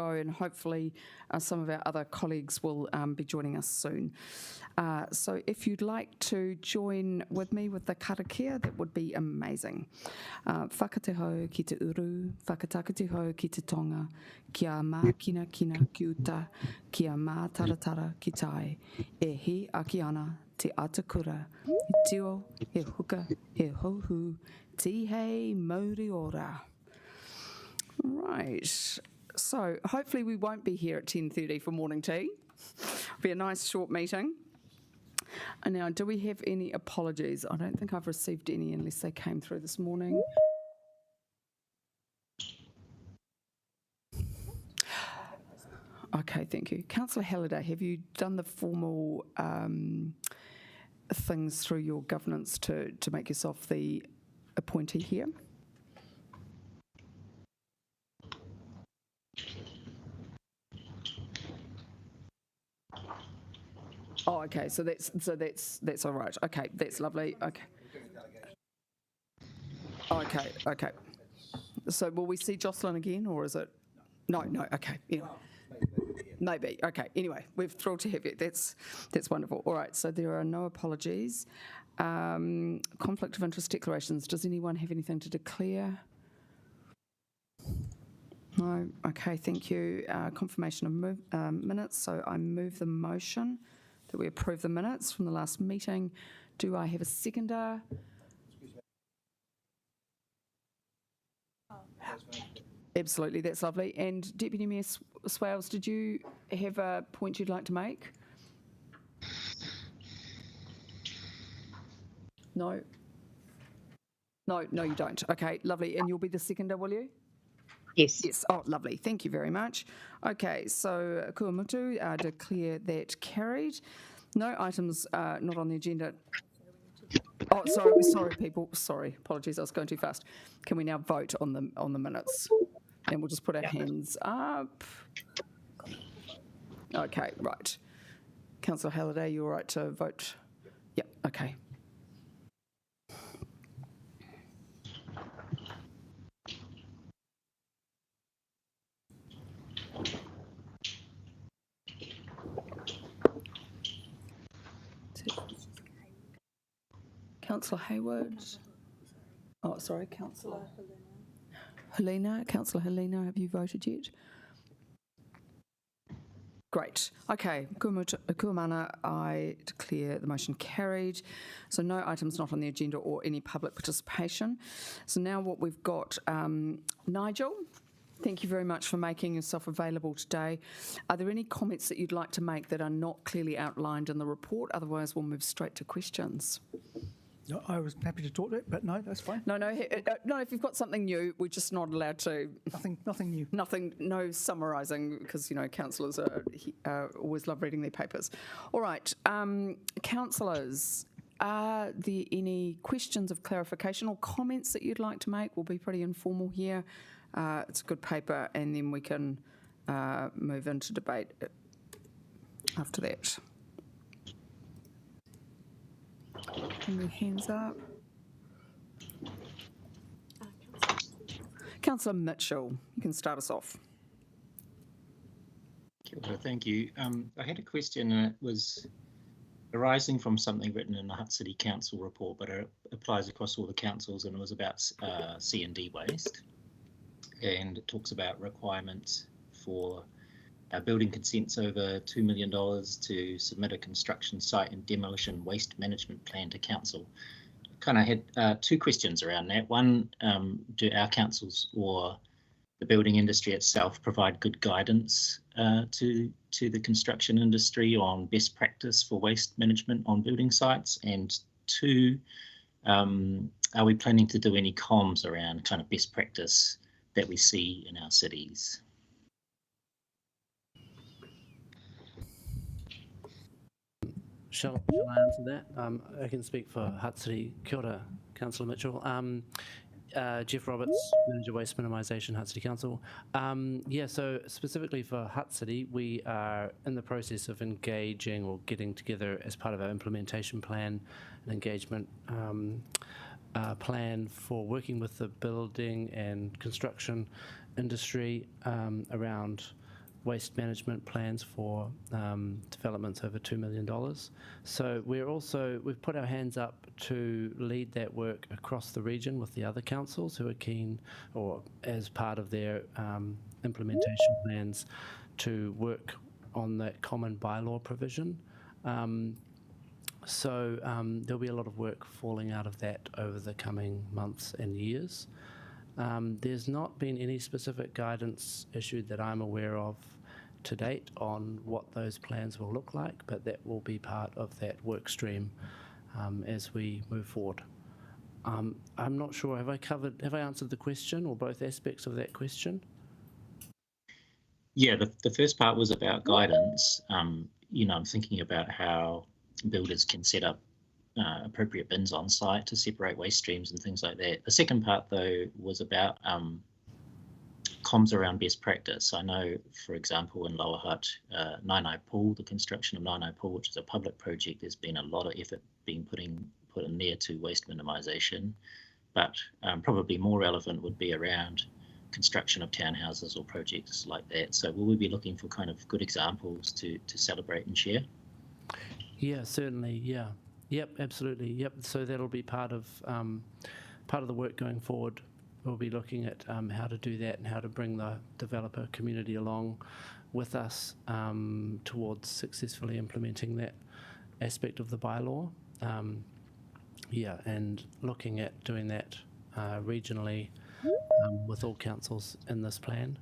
and hopefully some of our other colleagues will be joining us soon. So if you'd like to join with me with the karakia, that would be amazing. Whakateho ki te uru, whakatakuteho ki te tonga, kia mā kina kina ki uta, kia mā taratara ki tai, e hi aki ana te atakura, he tio, he huka, he hohu, ti hei mauri ora. Right. So hopefully we won't be here at 10:30 for morning tea. It'll be a nice short meeting. And now, do we have any apologies? I don't think I've received any unless they came through this morning. Okay, thank you. Councillor Halliday, have you done the formal things through your governance to make yourself the appointee here? Oh, okay. So that's all right. Okay, that's lovely. Okay. Okay. So will we see Jocelyn again, or is it? No. Okay. Anyway. Maybe. Okay. Anyway, we're thrilled to have you. That's wonderful. All right. So there are no apologies. Conflict of interest declarations. Does anyone have anything to declare? No. Okay. Thank you. Confirmation of minutes. So I move the motion that we approve the minutes from the last meeting. Do I have a seconder? Absolutely, that's lovely. And Deputy Mayor Swales, did you have a point you'd like to make? No? No, you don't. Okay, lovely. And you'll be the seconder, will you? Yes. Yes. Oh, lovely. Thank you very much. Okay, so kua mutu, declare that carried. No items not on the agenda. Oh, sorry, people. Sorry, apologies. I was going too fast. Can we now vote on the minutes? And we'll just put our hands up. Okay, right. Councillor Halliday, you're right to vote. Yep. Okay. Councillor Hayward. Oh, sorry, Councillor Helena. Councillor Helena, have you voted yet? Great. Okay. Kuamana, I declare the motion carried. So no items not on the agenda or any public participation. So now what we've got, Nigel, thank you very much for making yourself available today. Are there any comments that you'd like to make that are not clearly outlined in the report? Otherwise, we'll move straight to questions. No, I was happy to talk to it, but no, that's fine. No, if you've got something new, we're just not allowed to. Nothing new. No summarising, because, councillors always love reading their papers. All right, councillors, are there any questions of clarification or comments that you'd like to make? We'll be pretty informal here. It's a good paper, and then we can move into debate after that. Can we hands up? Councillor Mitchell, you can start us off. Thank you. I had a question, and it was arising from something written in the Hutt City Council report, but it applies across all the councils, and it was about C&D waste. And it talks about requirements for building consents over $2 million to submit a construction site and demolition waste management plan to council. Kind of had two questions around that. One, do our councils or the building industry itself provide good guidance to the construction industry on best practice for waste management on building sites? And two, are we planning to do any comms around kind of best practice that we see in our cities? Shall I answer that? I can speak for Hutt City. Kia ora, Councillor Mitchell. Jeff Roberts, Manager Waste Minimisation, Hutt City Council. So specifically for Hutt City, we are in the process of engaging or getting together as part of our implementation plan, an engagement plan for working with the building and construction industry around waste management plans for developments over $2 million. So we've put our hands up to lead that work across the region with the other councils who are keen, or as part of their implementation plans, to work on that common bylaw provision. So there'll be a lot of work falling out of that over the coming months and years. There's not been any specific guidance issued that I'm aware of to date on what those plans will look like, but that will be part of that work stream as we move forward. I'm not sure, have I answered the question or both aspects of that question? Yeah, the first part was about guidance. I'm thinking about how builders can set up appropriate bins on site to separate waste streams and things like that. The second part, though, was about comms around best practice. I know, for example, in Lower Hutt, Nainai Pool, the construction of Nainai Pool, which is a public project, there's been a lot of effort being put in there to waste minimisation, but probably more relevant would be around construction of townhouses or projects like that. So will we be looking for kind of good examples to celebrate and share? Yeah, certainly. Yeah. Yep, absolutely. Yep. So that'll be part of the work going forward. We'll be looking at how to do that and how to bring the developer community along with us towards successfully implementing that aspect of the bylaw. And looking at doing that regionally with all councils in this plan.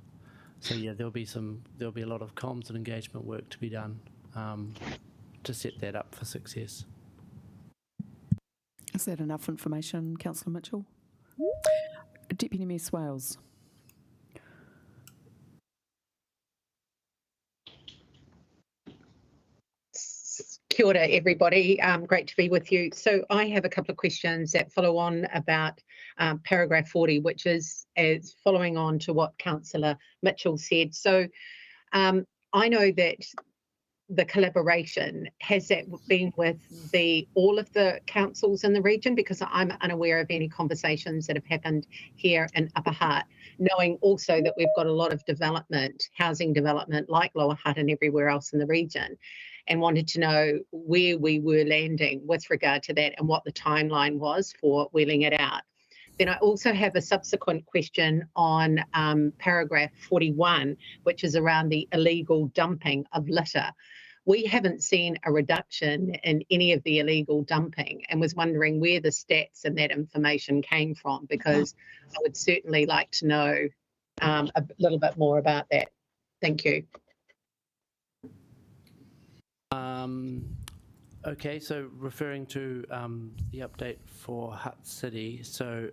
So yeah, there'll be a lot of comms and engagement work to be done to set that up for success. Is that enough information, Councillor Mitchell? Deputy Mayor Swales. Kia ora, everybody. Great to be with you. So I have a couple of questions that follow on about paragraph 40, which is following on to what Councillor Mitchell said. So I know that the collaboration, has that been with all of the councils in the region? Because I'm unaware of any conversations that have happened here in Upper Hutt, knowing also that we've got a lot of housing development like Lower Hutt and everywhere else in the region, and wanted to know where we were landing with regard to that and what the timeline was for wheeling it out. Then I also have a subsequent question on paragraph 41, which is around the illegal dumping of litter. We haven't seen a reduction in any of the illegal dumping, and was wondering where the stats and that information came from, because I would certainly like to know a little bit more about that. Thank you. Okay, so referring to the update for Hutt City, so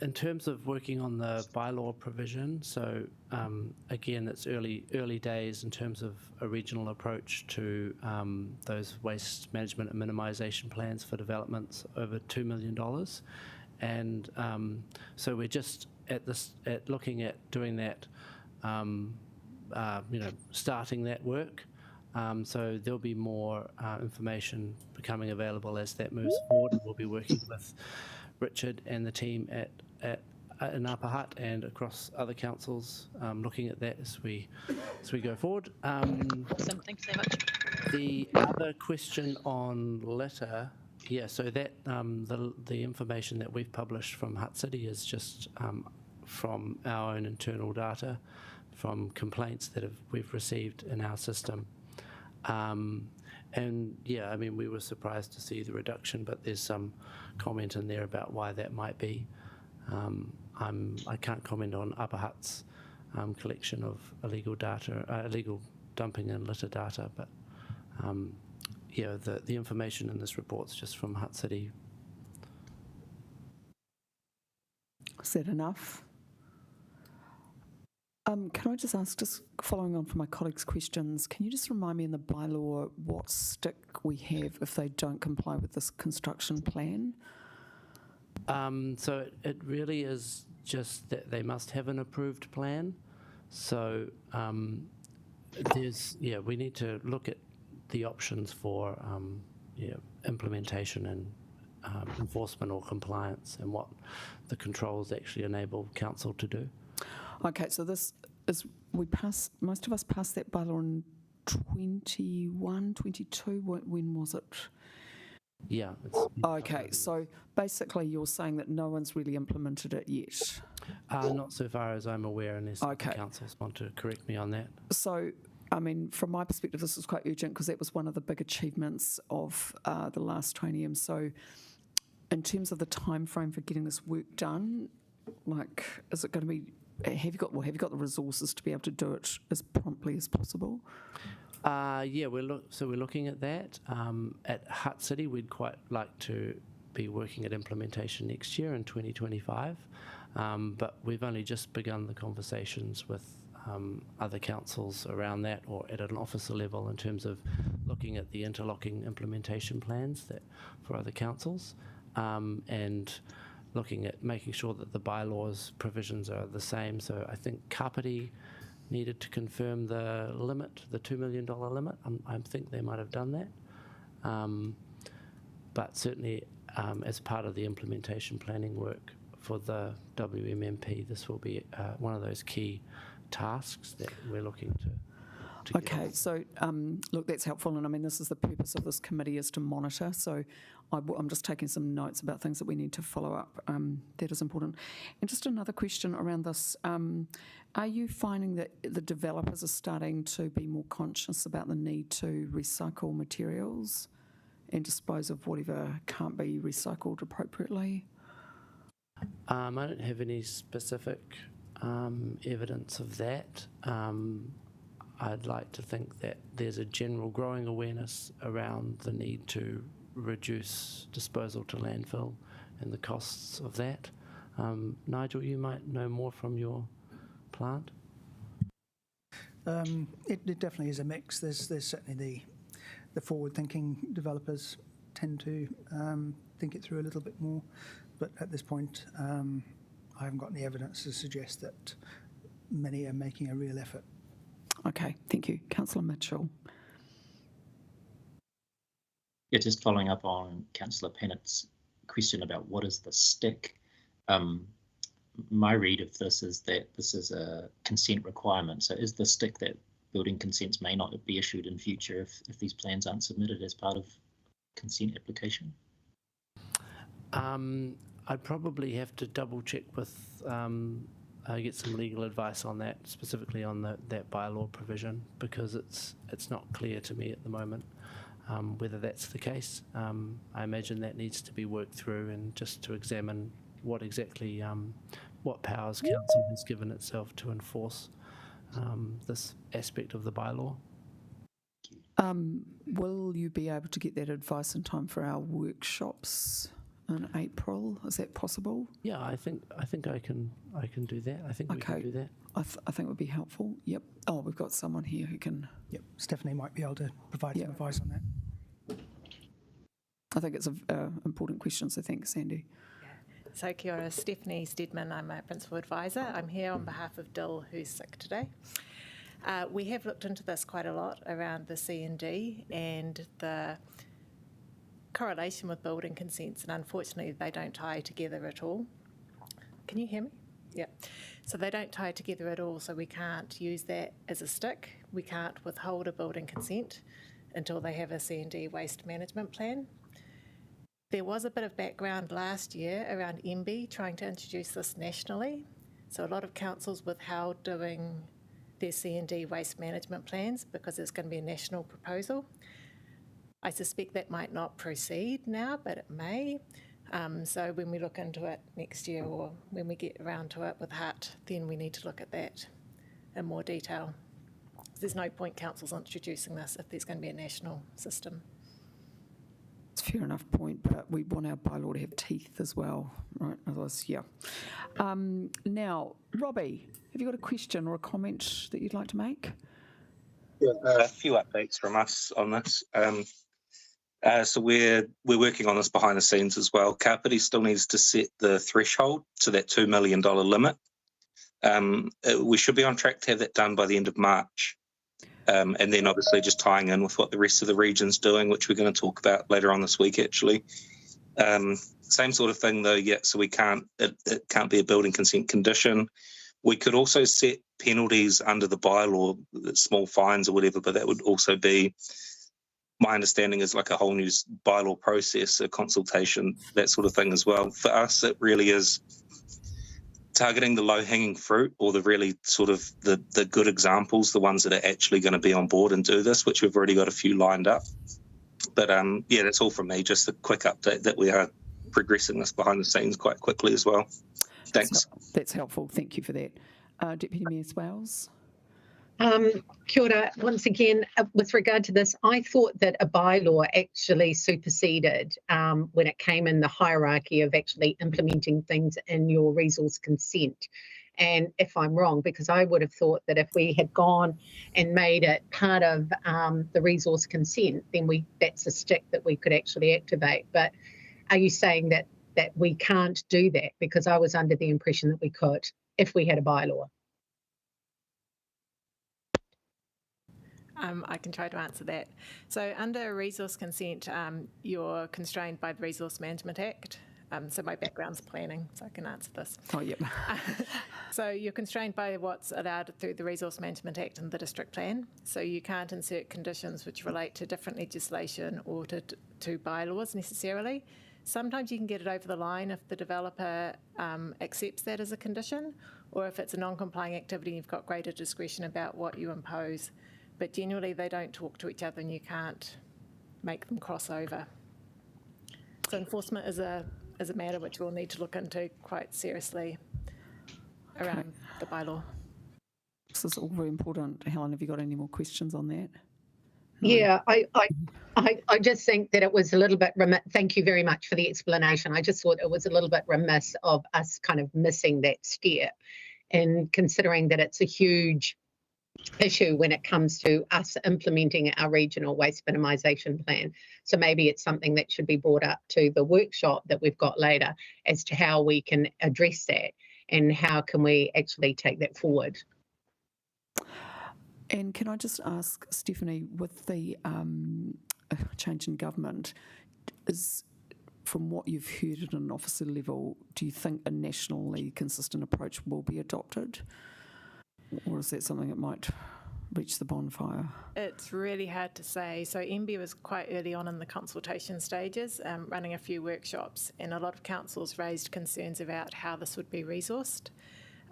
in terms of working on the bylaw provision, so again, it's early days in terms of a regional approach to those waste management and minimisation plans for developments over $2 million, and so we're just at looking at doing that, starting that work. So there'll be more information becoming available as that moves forward. We'll be working with Richard and the team in Upper Hutt and across other councils, looking at that as we go forward. Awesome, thanks so much. The other question on litter, yeah, so that the information that we've published from Hutt City is just from our own internal data, from complaints that we've received in our system. And yeah, I mean, we were surprised to see the reduction, but there's some comment in there about why that might be. I can't comment on Upper Hutt's collection of illegal dumping and litter data, but yeah, the information in this report's just from Hutt City. Is that enough? Can I just ask, just following on from my colleagues' questions, can you just remind me in the bylaw what stick we have if they don't comply with this construction plan? So it really is just that they must have an approved plan. So we need to look at the options for implementation and enforcement or compliance, and what the controls actually enable council to do. Okay, so this most of us passed that bylaw in 21, 22. When was it? Yeah. Okay, so basically you're saying that no one's really implemented it yet. Not so far as I'm aware, unless Okay. the councils want to correct me on that. So, I mean, from my perspective, this is quite urgent because that was one of the big achievements of the last triennium. So, in terms of the time frame for getting this work done, like, is it going to be? Have you got the resources to be able to do it as promptly as possible? Yeah, we're looking at that. At Hutt City, we'd quite like to be working at implementation next year in 2025, but we've only just begun the conversations with other councils around that, or at an officer level, in terms of looking at the interlocking implementation plans for other councils, and looking at making sure that the bylaws provisions are the same. So I think Kapiti needed to confirm the limit, the $2 million limit. I think they might have done that. But certainly, as part of the implementation planning work for the WMMP, this will be one of those key tasks that we're looking to Okay, so look, that's helpful, and I mean, this is the purpose of this committee, is to monitor. So I'm just taking some notes about things that we need to follow up. That is important. And just another question around this: are you finding that the developers are starting to be more conscious about the need to recycle materials and dispose of whatever can't be recycled appropriately? I don't have any specific evidence of that. I'd like to think that there's a general growing awareness around the need to reduce disposal to landfill and the costs of that. Nigel, you might know more from your plant. It definitely is a mix. There's certainly the forward-thinking developers tend to think it through a little bit more, but at this point, I haven't got any evidence to suggest that many are making a real effort. Okay, thank you. Councillor Mitchell. Yeah, just following up on Councillor Pennett's question about what is the stick. My read of this is that this is a consent requirement. So is the stick that building consents may not be issued in future if these plans aren't submitted as part of consent application? I'd probably have to double check with get some legal advice on that, specifically on that bylaw provision, because it's not clear to me at the moment whether that's the case. I imagine that needs to be worked through, and just to examine what exactly what powers council has given itself to enforce this aspect of the bylaw. Will you be able to get that advice in time for our workshops in April? Is that possible? Yeah, I think I can do that. I think we can do that. I think it would be helpful. Yep. Oh, we've got someone here who can. Yep, Stephanie might be able to provide some advice on that. I think it's an important question, so thanks, Sandy. So kia ora, Stephanie Steadman, I'm a Principal Advisor. I'm here on behalf of Dill, who's sick today. We have looked into this quite a lot around the C&D and the correlation with building consents, and unfortunately they don't tie together at all. Can you hear me? Yeah. So they don't tie together at all, so we can't use that as a stick. We can't withhold a building consent until they have a C&D waste management plan. There was a bit of background last year around MB trying to introduce this nationally. So a lot of councils withheld doing their C&D waste management plans because it's going to be a national proposal. I suspect that might not proceed now, but it may. So when we look into it next year, or when we get around to it with Hutt, then we need to look at that in more detail. There's no point councils introducing this if there's going to be a national system. It's a fair enough point, but we want our bylaw to have teeth as well, right? Otherwise, yeah. Now, Robbie, have you got a question or a comment that you'd like to make? Yeah, a few updates from us on this. So we're working on this behind the scenes as well. Kapiti still needs to set the threshold to that $2 million limit. We should be on track to have that done by the end of March. And then obviously just tying in with what the rest of the region's doing, which we're going to talk about later on this week, actually. Same sort of thing though, yeah, so it can't be a building consent condition. We could also set penalties under the bylaw, small fines or whatever, but that would also be, my understanding is like a whole new bylaw process, a consultation, that sort of thing as well. For us, it really is targeting the low-hanging fruit, or the really sort of the good examples, the ones that are actually going to be on board and do this, which we've already got a few lined up. But yeah, that's all from me. Just a quick update that we are progressing this behind the scenes quite quickly as well. Thanks. That's helpful. Thank you for that. Deputy Mayor Swales? Kia ora. Once again, with regard to this, I thought that a bylaw actually superseded when it came in the hierarchy of actually implementing things in your resource consent. And if I'm wrong, because I would have thought that if we had gone and made it part of the resource consent, then that's a stick that we could actually activate. But are you saying that we can't do that? Because I was under the impression that we could if we had a bylaw. I can try to answer that. So under resource consent, you're constrained by the Resource Management Act. So my background's planning, so I can answer this. Oh, yep. So you're constrained by what's allowed through the Resource Management Act and the District Plan. So you can't insert conditions which relate to different legislation or to bylaws necessarily. Sometimes you can get it over the line if the developer accepts that as a condition, or if it's a non-complying activity, you've got greater discretion about what you impose. But generally they don't talk to each other and you can't make them cross over. So enforcement is a matter which we'll need to look into quite seriously around the bylaw. This is all very important. Helen, have you got any more questions on that? Yeah, I just think that it was a little bit remiss. Thank you very much for the explanation. I just thought it was a little bit remiss of us kind of missing that step, and considering that it's a huge issue when it comes to us implementing our regional waste minimisation plan. So maybe it's something that should be brought up to the workshop that we've got later as to how we can address that and how can we actually take that forward. And can I just ask, Stephanie, with the change in government, from what you've heard at an officer level, do you think a nationally consistent approach will be adopted? Or is that something that might reach the bonfire? It's really hard to say. So MB was quite early on in the consultation stages, running a few workshops, and a lot of councils raised concerns about how this would be resourced.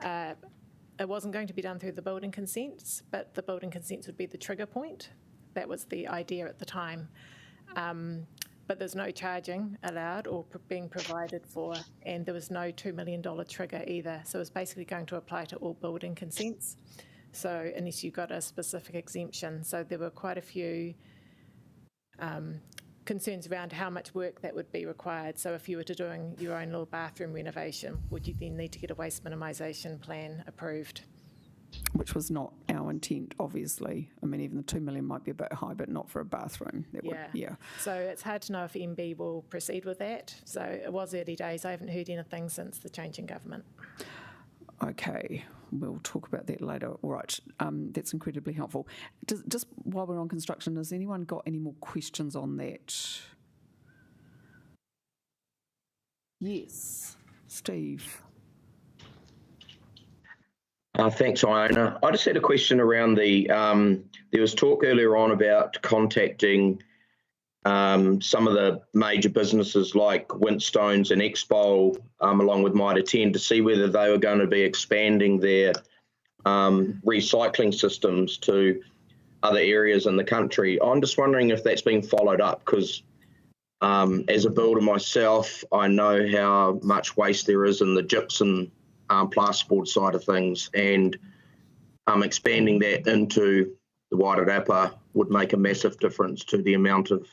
It wasn't going to be done through the building consents, but the building consents would be the trigger point. That was the idea at the time. But there's no charging allowed or being provided for, and there was no $2 million trigger either. So it's basically going to apply to all building consents. So unless you got a specific exemption. So there were quite a few concerns around how much work that would be required. So if you were to doing your own little bathroom renovation, would you then need to get a waste minimisation plan approved? Which was not our intent, obviously. I mean, even the $2 million might be a bit high, but not for a bathroom. Yeah. So it's hard to know if MB will proceed with that. So it was early days. I haven't heard anything since the change in government. Okay, we'll talk about that later. All right, that's incredibly helpful. Just while we're on construction, has anyone got any more questions on that? Yes, Steve. Thanks, Iona. I just had a question around there was talk earlier on about contacting some of the major businesses like Wintstones and Expo, along with Mitre 10, to see whether they were going to be expanding their recycling systems to other areas in the country. I'm just wondering if that's being followed up, because as a builder myself, I know how much waste there is in the gypsum plasterboard side of things, and expanding that into the Wairarapa would make a massive difference to the amount of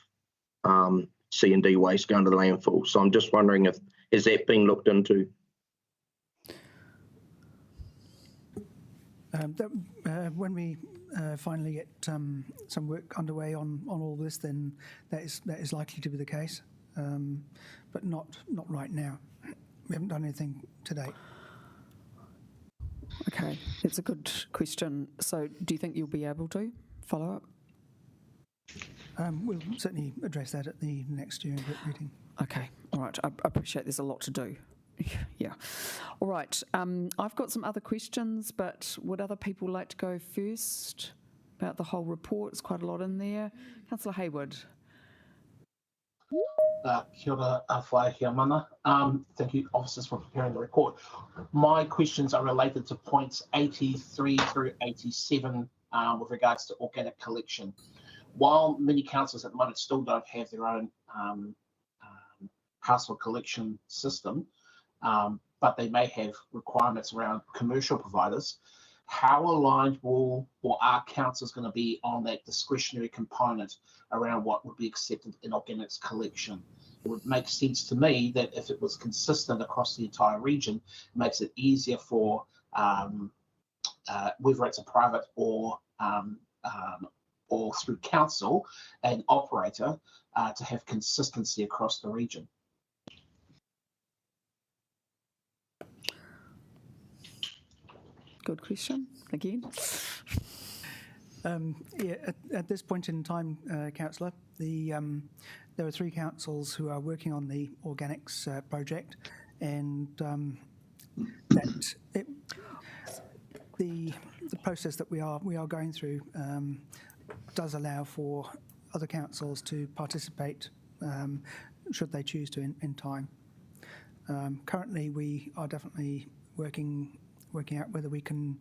C&D waste going to the landfill. So I'm just wondering if has that been looked into? When we finally get some work underway on all this, then that is likely to be the case, but not right now. We haven't done anything to date. Okay, that's a good question. So do you think you'll be able to follow up? We'll certainly address that at the next steering group meeting. Okay, all right. I appreciate there's a lot to do. Yeah. All right. I've got some other questions, but would other people like to go first about the whole report? It's quite a lot in there. Councillor Hayward. Kia ora, whaekia mana. Thank you, officers, for preparing the report. My questions are related to points 83 through 87 with regards to organic collection. While many councils at the moment still don't have their own household collection system, but they may have requirements around commercial providers, how aligned will or are councils going to be on that discretionary component around what would be accepted in organics collection? It would make sense to me that if it was consistent across the entire region, it makes it easier for whether it's a private or through council and operator to have consistency across the region. Good question, again. At this point in time, Councillor, there are 3 councils who are working on the organics project, and the process that we are going through does allow for other councils to participate should they choose to in time. Currently, we are definitely working out whether we can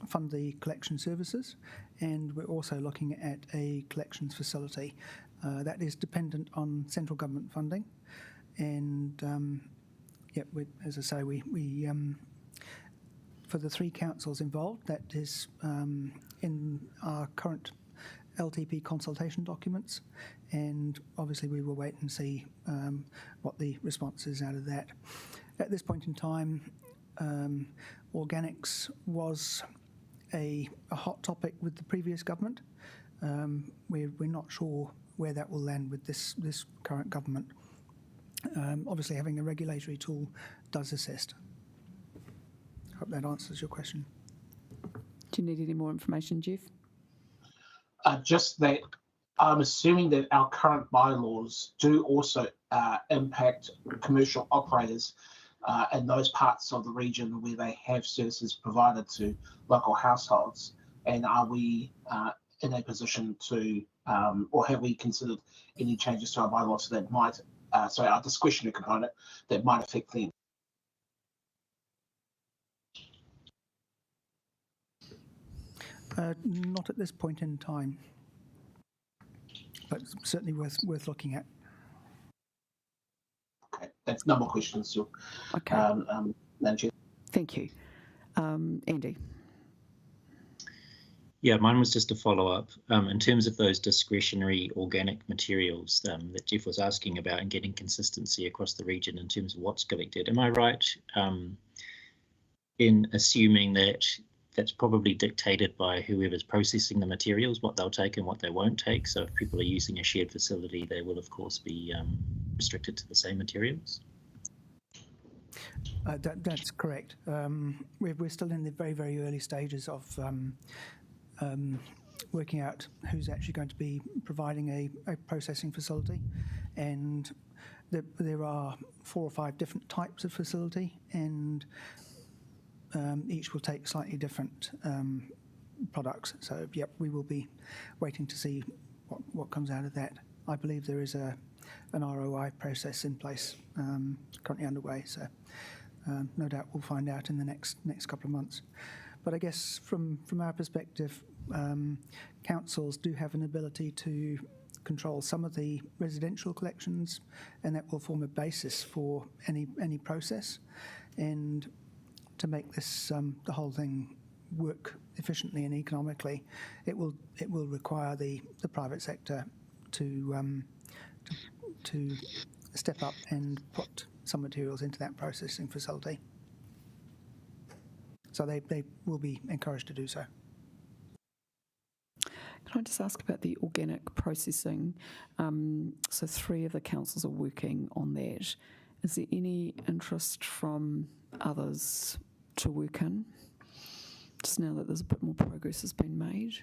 fund the collection services, and we're also looking at a collections facility that is dependent on central government funding. And as I say, we for the 3 councils involved, that is in our current LTP consultation documents, and obviously we will wait and see what the response is out of that. At this point in time, organics was a hot topic with the previous government. We're not sure where that will land with this current government. Obviously, having a regulatory tool does assist. Hope that answers your question. Do you need any more information, Jeff? Just that I'm assuming that our current bylaws do also impact commercial operators in those parts of the region where they have services provided to local households. And are we in a position to, or have we considered any changes to our bylaws that might, our discretionary component that might affect them? Not at this point in time, but certainly worth looking at. Okay, that's no more questions. Okay. Madam Chair. Thank you. Andy. Yeah, mine was just a follow-up. In terms of those discretionary organic materials that Jeff was asking about and getting consistency across the region in terms of what's collected, am I right in assuming that that's probably dictated by whoever's processing the materials, what they'll take and what they won't take? So if people are using a shared facility, they will, of course, be restricted to the same materials? That's correct. We're still in the very, very early stages of working out who's actually going to be providing a processing facility, and there are 4 or 5 different types of facility, and each will take slightly different products. So, yep, we will be waiting to see what comes out of that. I believe there is an ROI process in place currently underway, so no doubt we'll find out in the next couple of months. But I guess from our perspective, councils do have an ability to control some of the residential collections, and that will form a basis for any process. And to make this the whole thing work efficiently and economically, it will require the private sector to step up and put some materials into that processing facility. So they will be encouraged to do so. Can I just ask about the organic processing? So 3 of the councils are working on that. Is there any interest from others to work in, just now that there's a bit more progress has been made?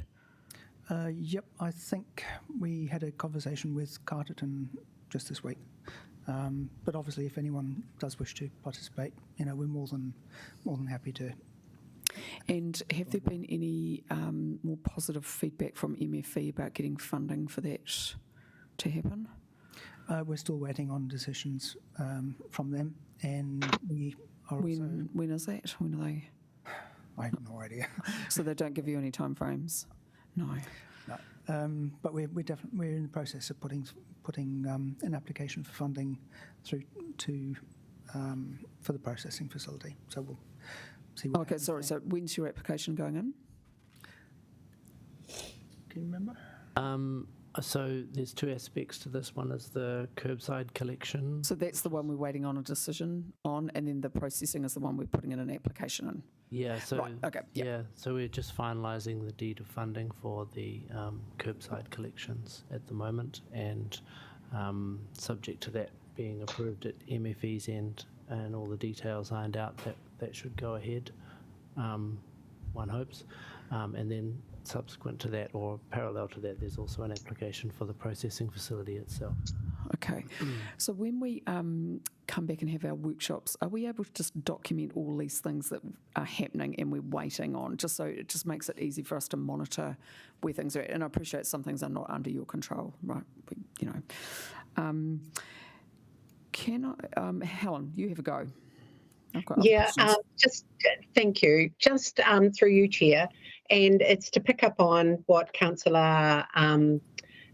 Yep, I think we had a conversation with Carterton just this week But obviously, if anyone does wish to participate, we're more than happy to. And have there been any more positive feedback from MFE about getting funding for that to happen? We're still waiting on decisions from them, and we are when is that? When are they? I have no idea. So they don't give you any time frames? No. But we're in the process of putting an application for funding through to for the processing facility. So we'll see what happens sorry. there. So when's your application going in? Can you remember? So there's two aspects to this. One is the curbside collection. So that's the one we're waiting on a decision on, and then the processing is the one we're putting in an application in. Yeah. So Right, okay, yeah. Yeah. So we're just finalising the deed of funding for the curbside collections at the moment, and subject to that being approved at MFE's end and all the details ironed out, that should go ahead. One hopes, and then subsequent to that, or parallel to that, there's also an application for the processing facility itself. Okay. So when we come back and have our workshops, are we able to just document all these things that are happening and we're waiting on, just so it just makes it easy for us to monitor where things are at? And I appreciate some things are not under your control, right? Helen, you have a go. I've got other questions. Thank you. Just through you, Chair, and it's to pick up on what Councillor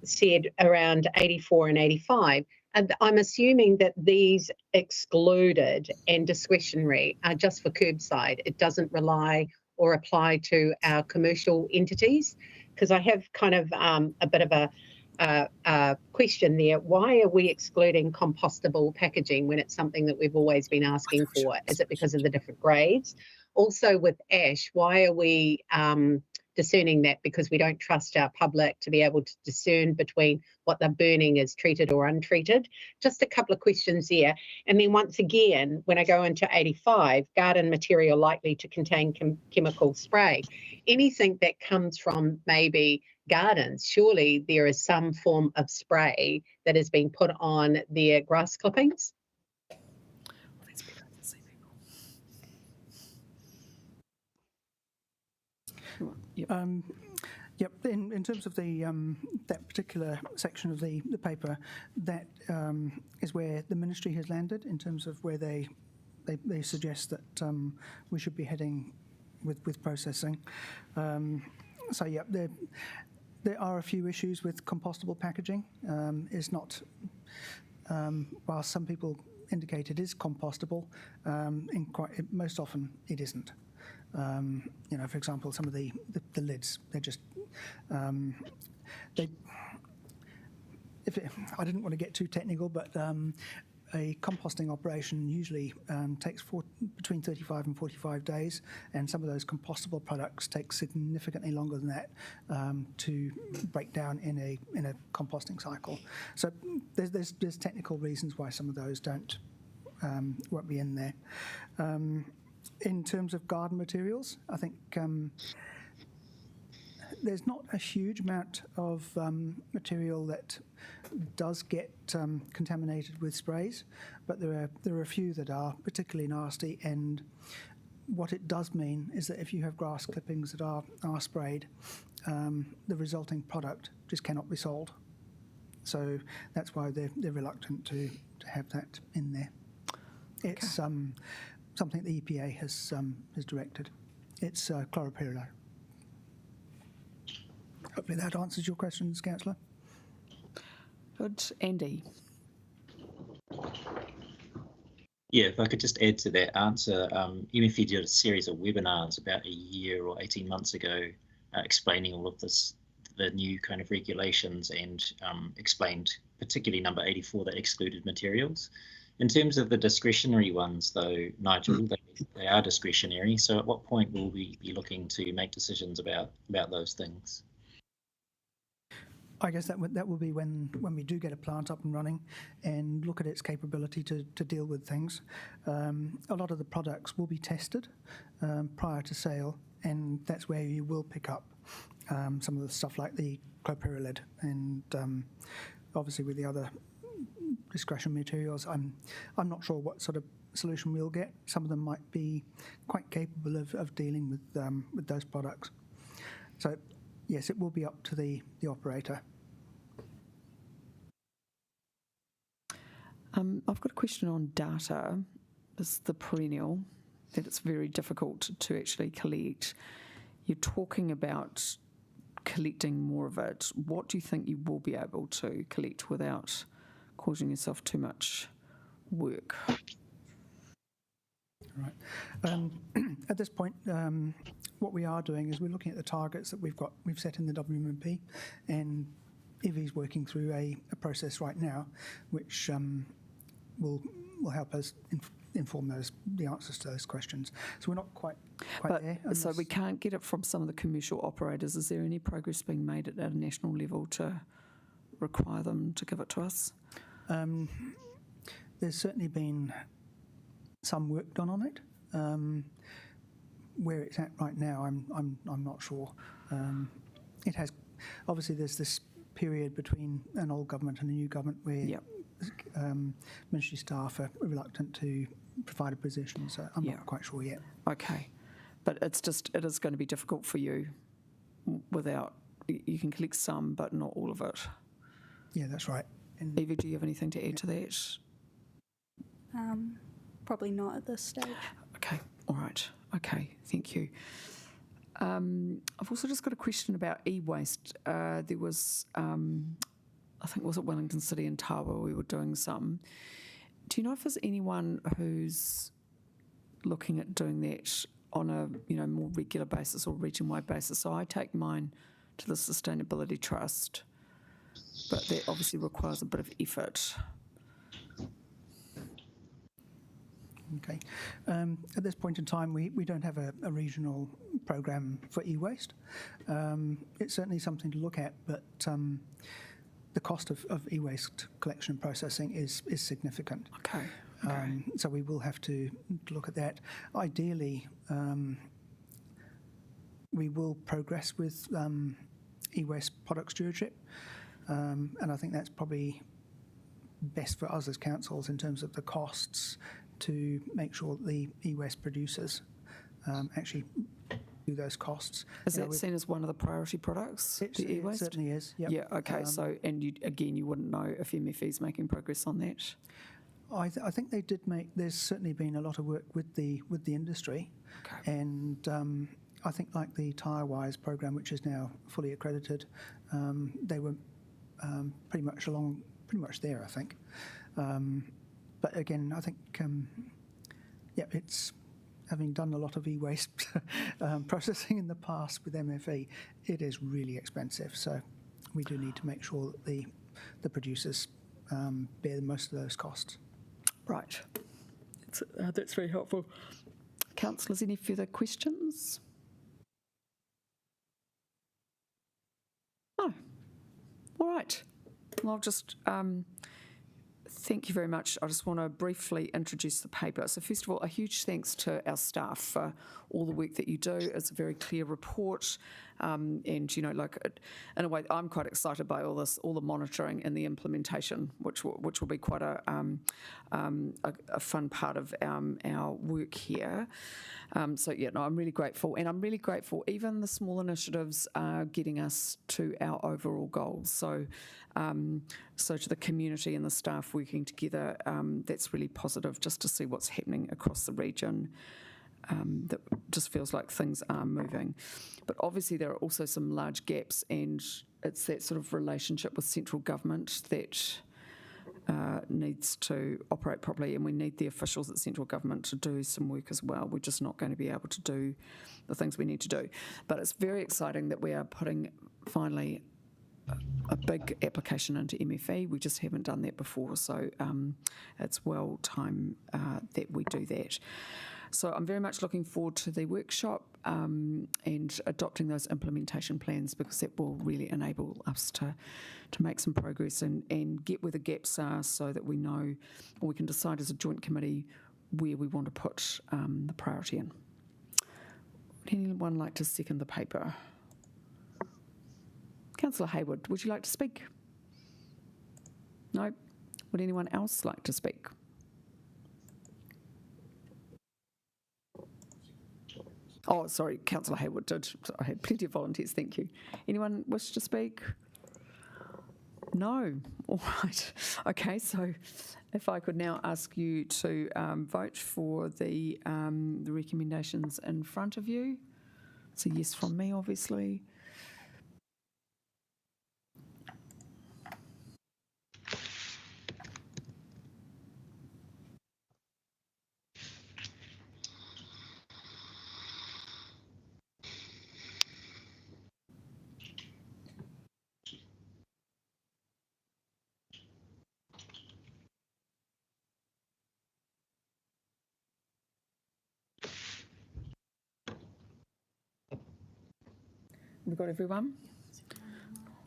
said around 84 and 85. And I'm assuming that these excluded and discretionary are just for curbside. It doesn't rely or apply to our commercial entities, because I have kind of a bit of a question there. Why are we excluding compostable packaging when it's something that we've always been asking for? Is it because of the different grades? Also with ash, why are we discerning that? Because we don't trust our public to be able to discern between what they're burning is treated or untreated. Just a couple of questions there. And then once again, when I go into 85, garden material likely to contain chemical spray. Anything that comes from maybe gardens, surely there is some form of spray that has been put on their grass clippings. Yep. In terms of the that particular section of the paper, that is where the ministry has landed in terms of where they suggest that we should be heading with processing. So yeah, there are a few issues with compostable packaging. It's not, while some people indicate it is compostable, most often it isn't. For example, some of the lids, they're just, I didn't want to get too technical, but a composting operation usually takes between 35 and 45 days, and some of those compostable products take significantly longer than that to break down in a composting cycle. So there's technical reasons why some of those won't be in there. In terms of garden materials, I think there's not a huge amount of material that does get contaminated with sprays, but there are a few that are particularly nasty. And what it does mean is that if you have grass clippings that are sprayed, the resulting product just cannot be sold. So that's why they're reluctant to have that in there. It's something the EPA has directed. It's chloropyrrolate. Hopefully that answers your questions, Councillor. Good. Andy. Yeah, if I could just add to that answer, MFE did a series of webinars about a year or 18 months ago explaining all of this, the new kind of regulations, and explained particularly number 84 that excluded materials. In terms of the discretionary ones, though, Nigel, they are discretionary. So at what point will we be looking to make decisions about those things? I guess that will be when we do get a plant up and running and look at its capability to deal with things. A lot of the products will be tested prior to sale, and that's where you will pick up some of the stuff like the clopyrrolid, and obviously with the other discretion materials. I'm not sure what sort of solution we'll get. Some of them might be quite capable of dealing with those products. So yes, it will be up to the operator. I've got a question on data. Is the perennial that it's very difficult to actually collect. You're talking about collecting more of it. What do you think you will be able to collect without causing yourself too much work? Right. At this point, what we are doing is we're looking at the targets that we've set in the WMP, and Evie's working through a process right now, which will help us inform the answers to those questions. So we're not quite there. So we can't get it from some of the commercial operators. Is there any progress being made at a national level to require them to give it to us? There's certainly been some work done on it. Where it's at right now, I'm not sure. It has obviously there's this period between an old government and a new government where ministry staff are reluctant to provide a position, so I'm not quite sure yet. Okay, but it is going to be difficult for you without, you can collect some but not all of it. Yeah, that's right. And Evie, do you have anything to add to that? Probably not at this stage. Okay, all right. Okay, thank you. I've also just got a question about e-waste. There was, I think, was it Wellington City and Tawa, we were doing some. Do you know if there's anyone who's looking at doing that on a more regular basis or region-wide basis? So I take mine to the Sustainability Trust, but that obviously requires a bit of effort. Okay. At this point in time, we don't have a regional program for e-waste. It's certainly something to look at, but the cost of e-waste collection and processing is significant. Okay. So we will have to look at that. Ideally, we will progress with e-waste product stewardship, and I think that's probably best for us as councils in terms of the costs to make sure that the e-waste producers actually do those costs. Is that seen as one of the priority products, the e-waste? It certainly is, yep. Yeah, okay, so, and you wouldn't know if MFE is making progress on that? I think they did there's certainly been a lot of work with the industry, okay. And I think like the TireWise program, which is now fully accredited, they were pretty much there, I think. But again, I think, it's having done a lot of e-waste processing in the past with MFE, it is really expensive. So we do need to make sure that the producers bear most of those costs. Right. That's very helpful. Councillors, any further questions? No. All right. Well, I'll just thank you very much. I just want to briefly introduce the paper. So first of all, a huge thanks to our staff for all the work that you do. It's a very clear report. And, in a way, I'm quite excited by all this, all the monitoring and the implementation, which will be quite a fun part of our work here. I'm really grateful. And I'm really grateful even the small initiatives are getting us to our overall goals. So to the community and the staff working together, that's really positive just to see what's happening across the region. That just feels like things are moving. But obviously there are also some large gaps, and it's that sort of relationship with central government that needs to operate properly, and we need the officials at central government to do some work as well. We're just not going to be able to do the things we need to do. But it's very exciting that we are putting finally a big application into MFE. We just haven't done that before, so it's well time that we do that. So I'm very much looking forward to the workshop and adopting those implementation plans, because that will really enable us to make some progress and get where the gaps are, so that we know, or we can decide as a joint committee where we want to put the priority in. Would anyone like to second the paper? Councillor Hayward, would you like to speak? No? Would anyone else like to speak? Oh, sorry, Councillor Hayward did. I had plenty of volunteers, thank you. Anyone wish to speak? No. All right. Okay, so if I could now ask you to vote for the recommendations in front of you. It's a yes from me, obviously. We've got everyone?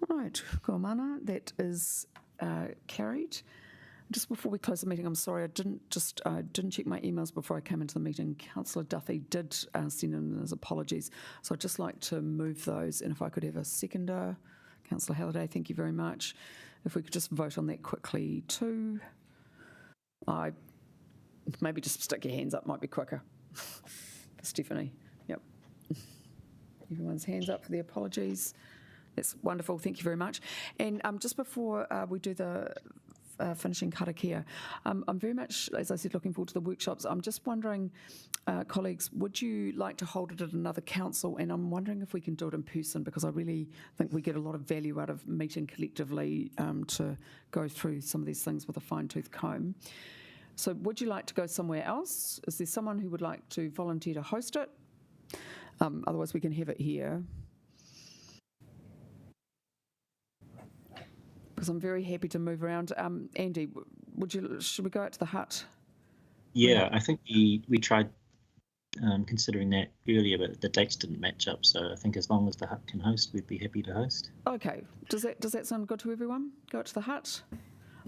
Right, Gormana, that is carried. Just before we close the meeting, I'm sorry, I didn't check my emails before I came into the meeting. Councillor Duffy did send in his apologies, so I'd just like to move those, and if I could have a seconder. Councillor Halliday, thank you very much. If we could just vote on that quickly too. Maybe just stick your hands up, might be quicker. Stephanie, yep. Everyone's hands up for the apologies. That's wonderful, thank you very much. And just before we do the finishing karakia, I'm very much, as I said, looking forward to the workshops. I'm just wondering, colleagues, would you like to hold it at another council? And I'm wondering if we can do it in person, because I really think we get a lot of value out of meeting collectively to go through some of these things with a fine-tooth comb. So would you like to go somewhere else? Is there someone who would like to volunteer to host it? Otherwise, we can have it here. Because I'm very happy to move around. Andy, should we go out to the hut? Yeah, I think we tried considering that earlier, but the dates didn't match up. So I think as long as the hut can host, we'd be happy to host. Okay. Does that sound good to everyone? Go out to the hut?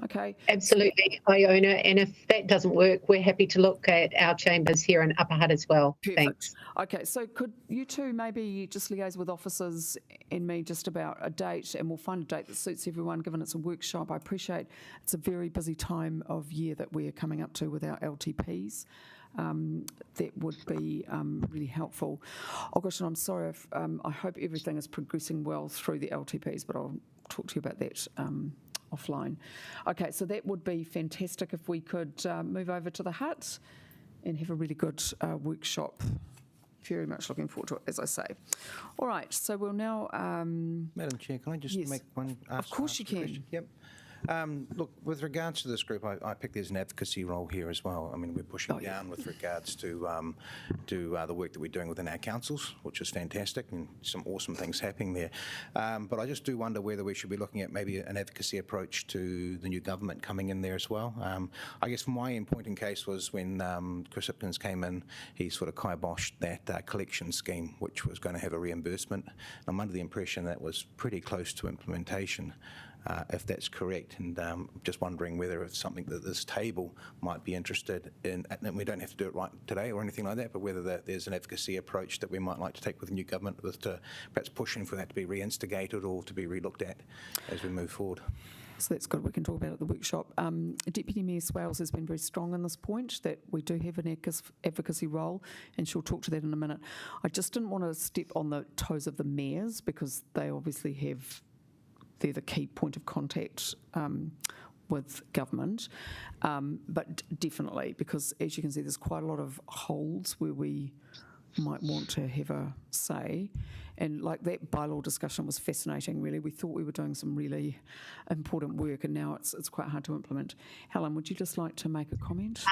Okay. Absolutely, Iona. And if that doesn't work, we're happy to look at our chambers here in Upper Hutt as well. Perfect. Thanks. Okay, so could you two maybe just liaise with officers and me just about a date, and we'll find a date that suits everyone, given it's a workshop. I appreciate it's a very busy time of year that we're coming up to with our LTPs. That would be really helpful. Oh gosh, and I'm sorry if I hope everything is progressing well through the LTPs, but I'll talk to you about that offline. Okay, so that would be fantastic if we could move over to the hut and have a really good workshop. Very much looking forward to it, as I say. All right, so we'll now... Madam Chair, can I just make one... Of course you can. Question? Yep. Look, with regards to this group, I picked there's an advocacy role here as well. I mean, we're pushing down with regards to the work that we're doing within our councils, which is fantastic, and some awesome things happening there. But I just do wonder whether we should be looking at maybe an advocacy approach to the new government coming in there as well. I guess from my end point in case was when Chris Hipkins came in, he sort of kiboshed that collection scheme, which was going to have a reimbursement. And I'm under the impression that was pretty close to implementation. If that's correct, and just wondering whether it's something that this table might be interested in, and we don't have to do it right today or anything like that, but whether there's an advocacy approach that we might like to take with the new government, with perhaps pushing for that to be reinstigated or to be relooked at as we move forward. So that's good. We can talk about it at the workshop. Deputy Mayor Swales has been very strong on this point, that we do have an advocacy role, and she'll talk to that in a minute. I just didn't want to step on the toes of the mayors, because they obviously they're the key point of contact with government, but definitely, because as you can see, there's quite a lot of holes where we might want to have a say. And like that bylaw discussion was fascinating, really. We thought we were doing some really important work, and now it's quite hard to implement. Helen, would you just like to make a comment?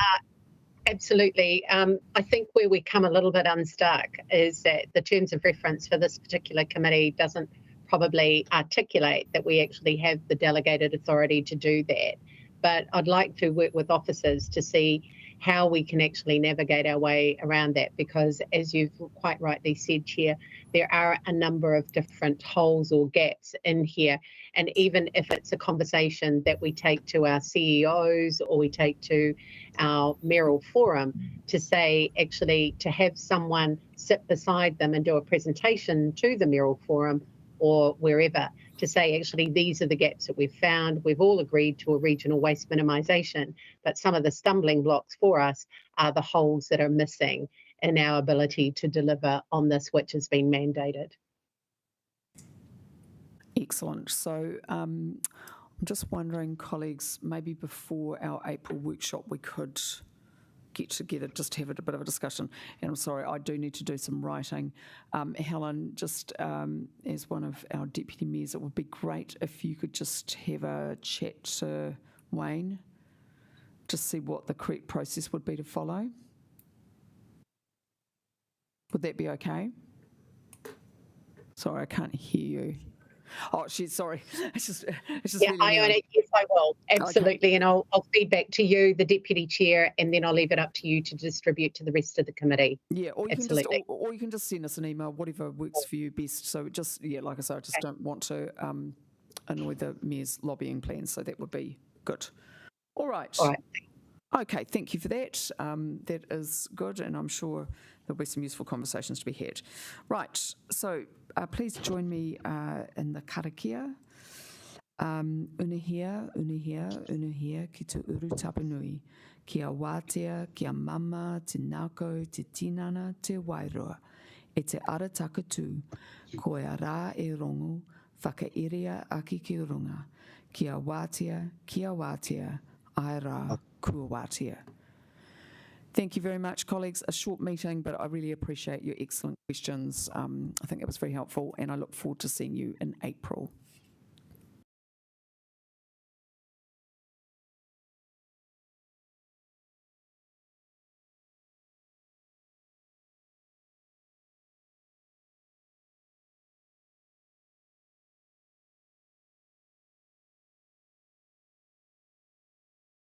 Absolutely. I think where we come a little bit unstuck is that the terms of reference for this particular committee doesn't probably articulate that we actually have the delegated authority to do that. But I'd like to work with officers to see how we can actually navigate our way around that, because as you've quite rightly said, Chair, there are a number of different holes or gaps in here. And even if it's a conversation that we take to our CEOs or we take to our mayoral forum to say, actually, to have someone sit beside them and do a presentation to the mayoral forum or wherever, to say, actually, these are the gaps that we've found. We've all agreed to a regional waste minimisation, but some of the stumbling blocks for us are the holes that are missing in our ability to deliver on this, which has been mandated. Excellent. So I'm just wondering, colleagues, maybe before our April workshop, we could get together, just have a bit of a discussion. And I'm sorry, I do need to do some writing. Helen, just as one of our deputy mayors, it would be great if you could just have a chat to Wayne, just see what the correct process would be to follow. Would that be okay? Sorry, I can't hear you. Oh, sorry. It's just Yeah, really Iona, yes, I will. Absolutely. Okay. And I'll feed back to you, the deputy chair, and then I'll leave it up to you to distribute to the rest of the committee. Yeah, or you can just send us an email, whatever works for you best. So just, yeah, like I said, I just don't want to annoy the mayor's lobbying plans, so that would be good. All right. All right. Okay, thank you for that. That is good, and I'm sure there'll be some useful conversations to be had. Right, so please join me in the karakia. Unihia, ki te uru tapanui, kia wātea, kia mama, te nāko, te tinana, te wairua, e te ara takatū, koe a rā e rongo, whakairia aki ki runga, kia wātea, ai rā, kua wātea. Thank you very much, colleagues. A short meeting, but I really appreciate your excellent questions. I think it was very helpful, and I look forward to seeing you in April.